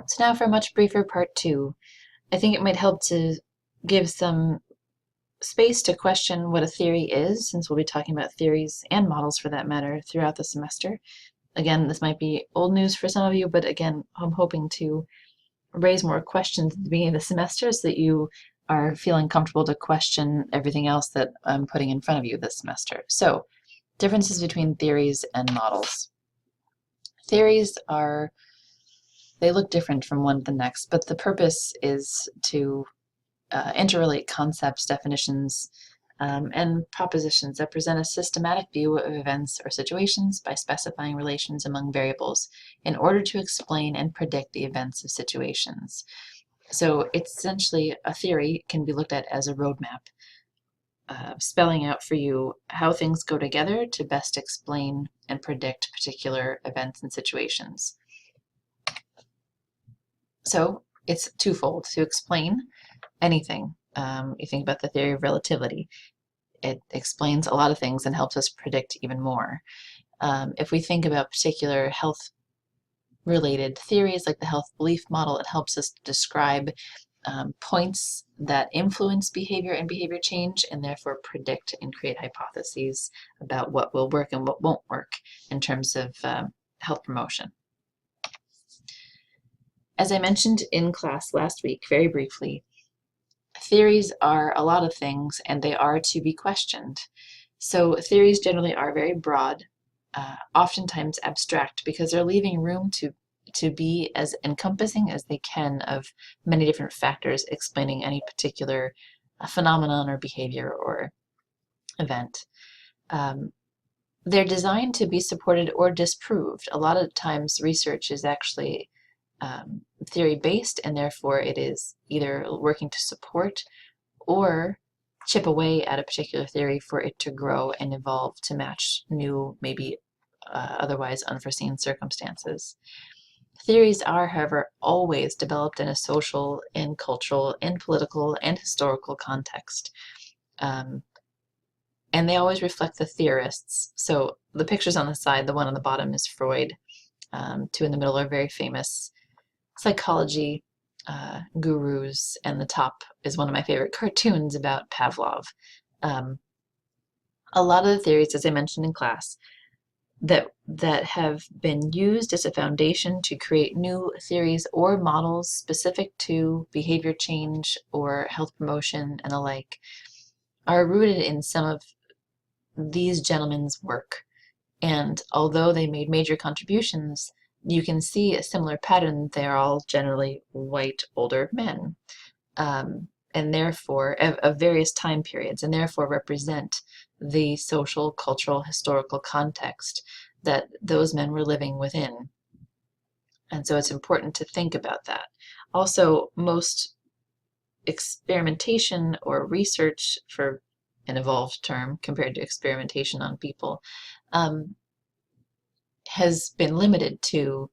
So now for a much briefer part 2, I think it might help to give some space to question what a theory is, since we'll be talking about theories and models for that matter throughout the semester. Again, this might be old news for some of you, but again, I'm hoping to raise more questions at the beginning of the semester so that you are feeling comfortable to question everything else that I'm putting in front of you this semester. So, differences between theories and models. Theories they look different from one to the next, but the purpose is to interrelate concepts, definitions, and propositions that present a systematic view of events or situations by specifying relations among variables in order to explain and predict the events of situations. So it's essentially a theory can be looked at as a roadmap, spelling out for you how things go together to best explain and predict particular events and situations. So it's twofold. To explain anything, you think about the theory of relativity. It explains a lot of things and helps us predict even more. If we think about particular health-related theories like the health belief model, it helps us describe points that influence behavior and behavior change, and therefore predict and create hypotheses about what will work and what won't work in terms of health promotion. As I mentioned in class last week, very briefly, theories are a lot of things and they are to be questioned. So theories generally are very broad, oftentimes abstract, because they're leaving room to be as encompassing as they can of many different factors explaining any particular phenomenon or behavior or event. They're designed to be supported or disproved. A lot of times research is actually theory-based, and therefore it is either working to support or chip away at a particular theory for it to grow and evolve to match new, maybe otherwise unforeseen circumstances. Theories are, however, always developed in a social and cultural and political and historical context. And they always reflect the theorists. So the pictures on the side, the one on the bottom is Freud. Two in the middle are very famous psychology gurus, and the top is one of my favorite cartoons about Pavlov. A lot of the theories, as I mentioned in class, that have been used as a foundation to create new theories or models specific to behavior change or health promotion and the like, are rooted in some of these gentlemen's work. And although they made major contributions, you can see a similar pattern. They're all generally white older men, and therefore of various time periods, and therefore represent the social, cultural, historical context that those men were living within. And so it's important to think about that. Also, most experimentation or research, for an evolved term compared to experimentation on people, has been limited to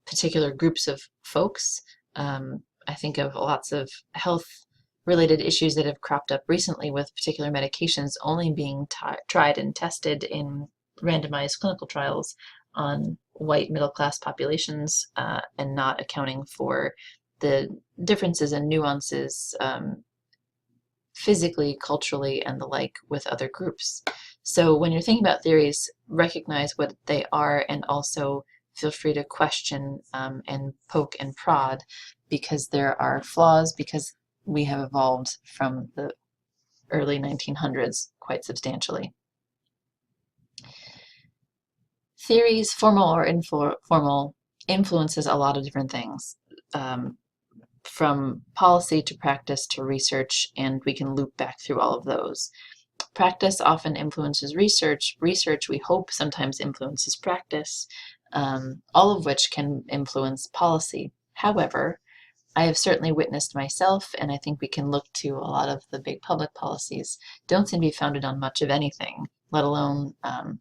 particular groups of folks. I think of lots of health-related issues that have cropped up recently with particular medications only being tried and tested in randomized clinical trials on white middle-class populations, and not accounting for the differences and nuances physically, culturally, and the like with other groups. So when you're thinking about theories, recognize what they are, and also feel free to question and poke and prod, because there are flaws, because we have evolved from the early 1900s quite substantially. Theories, formal or informal, influences a lot of different things, from policy to practice to research, and we can loop back through all of those. Practice often influences research. Research, we hope, sometimes influences practice, all of which can influence policy. However, I have certainly witnessed myself, and I think we can look to a lot of the big public policies, don't seem to be founded on much of anything, let alone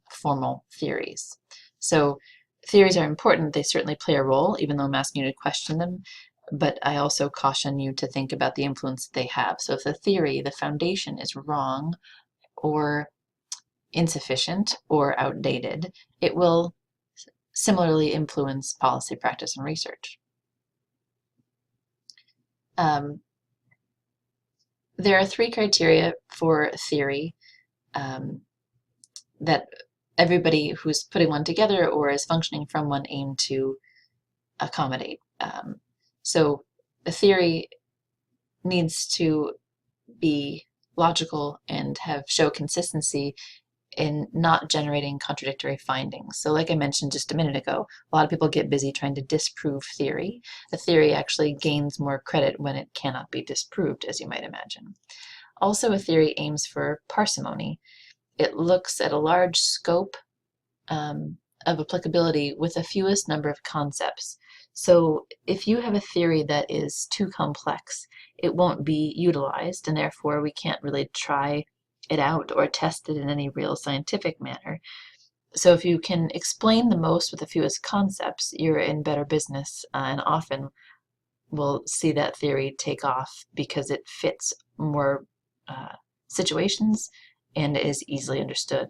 formal theories. So theories are important. They certainly play a role, even though I'm asking you to question them. But I also caution you to think about the influence they have. So if the theory, the foundation, is wrong or insufficient or outdated, it will similarly influence policy, practice, and research. There are 3 criteria for theory that everybody who's putting one together or is functioning from one aim to accommodate. So a theory needs to be logical and show consistency in not generating contradictory findings. So like I mentioned just a minute ago, a lot of people get busy trying to disprove theory. A theory actually gains more credit when it cannot be disproved, as you might imagine. Also, a theory aims for parsimony. It looks at a large scope of applicability with a fewest number of concepts. So if you have a theory that is too complex, it won't be utilized, and therefore we can't really try it out or test it in any real scientific manner. So if you can explain the most with the fewest concepts, you're in better business, and often we'll see that theory take off because it fits more situations and is easily understood.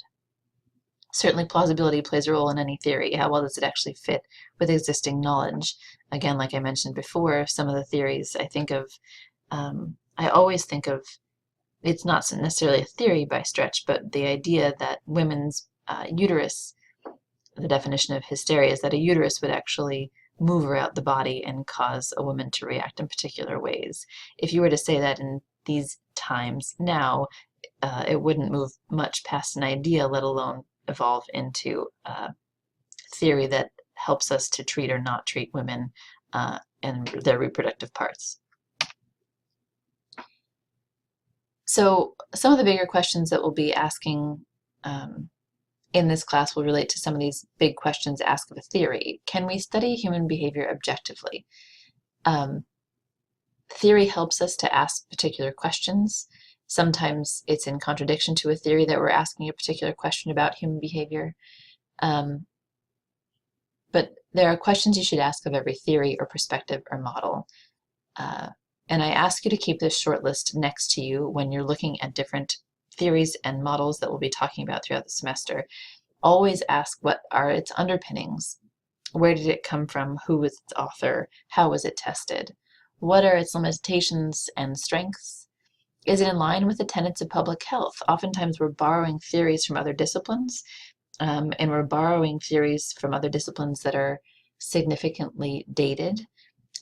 Certainly plausibility plays a role in any theory. How well does it actually fit with existing knowledge? Again, like I mentioned before, some of the theories I think of, I always think of, it's not necessarily a theory by stretch, but the idea that women's uterus, the definition of hysteria is that a uterus would actually move around the body and cause a woman to react in particular ways. If you were to say that in these times now, it wouldn't move much past an idea, let alone evolve into a theory that helps us to treat or not treat women and their reproductive parts. So some of the bigger questions that we'll be asking in this class will relate to some of these big questions asked of a theory. Can we study human behavior objectively? Theory helps us to ask particular questions. Sometimes it's in contradiction to a theory that we're asking a particular question about human behavior. But there are questions you should ask of every theory or perspective or model. And I ask you to keep this short list next to you when you're looking at different theories and models that we'll be talking about throughout the semester. Always ask, what are its underpinnings? Where did it come from? Who was its author? How was it tested? What are its limitations and strengths? Is it in line with the tenets of public health? Oftentimes we're borrowing theories from other disciplines, and we're borrowing theories from other disciplines that are significantly dated.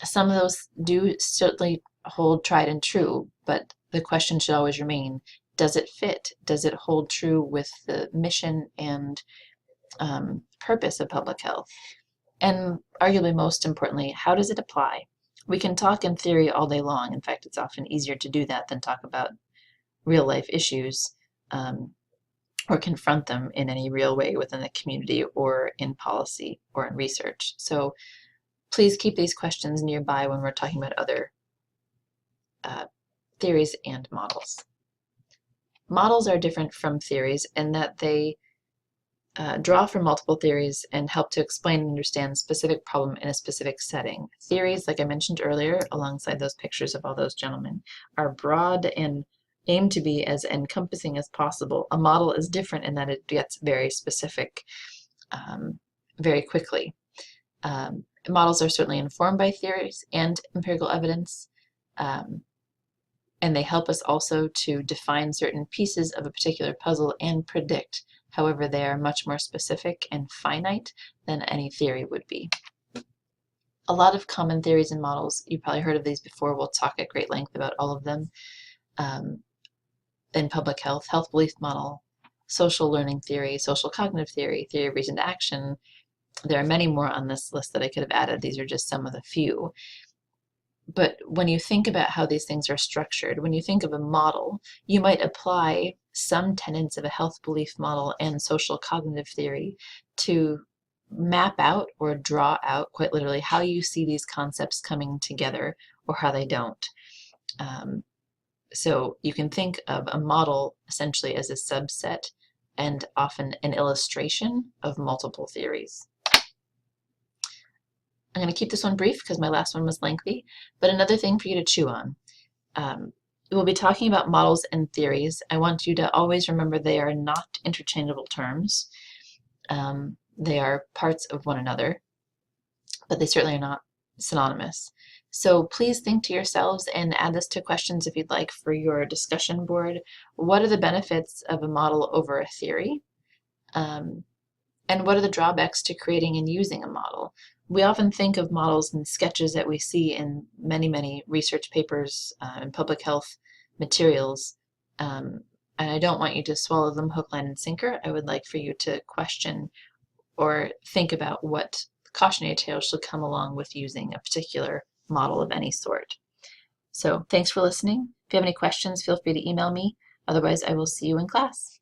Some of those do certainly hold tried and true, but the question should always remain, does it fit? Does it hold true with the mission and purpose of public health? And arguably most importantly, how does it apply? We can talk in theory all day long. In fact, it's often easier to do that than talk about real life issues or confront them in any real way within the community or in policy or in research. So please keep these questions nearby when we're talking about other theories and models. Models are different from theories in that they draw from multiple theories and help to explain and understand a specific problem in a specific setting. Theories, like I mentioned earlier, alongside those pictures of all those gentlemen, are broad and aim to be as encompassing as possible. A model is different in that it gets very specific very quickly. Models are certainly informed by theories and empirical evidence, and they help us also to define certain pieces of a particular puzzle and predict. However, they are much more specific and finite than any theory would be. A lot of common theories and models, you've probably heard of these before, we'll talk at great length about all of them. In public health, health belief model, social learning theory, social cognitive theory, theory of reasoned action. There are many more on this list that I could have added. These are just some of the few. But when you think about how these things are structured, when you think of a model, you might apply some tenets of a health belief model and social cognitive theory to map out or draw out, quite literally, how you see these concepts coming together or how they don't. So you can think of a model essentially as a subset and often an illustration of multiple theories. I'm going to keep this one brief because my last one was lengthy, but another thing for you to chew on. We'll be talking about models and theories. I want you to always remember they are not interchangeable terms. They are parts of one another, but they certainly are not synonymous. So please think to yourselves and add this to questions if you'd like for your discussion board. What are the benefits of a model over a theory? And what are the drawbacks to creating and using a model? We often think of models and sketches that we see in many research papers and public health materials. And I don't want you to swallow them hook, line, and sinker. I would like for you to question or think about what cautionary tales should come along with using a particular model of any sort. So thanks for listening. If you have any questions, feel free to email me. Otherwise, I will see you in class.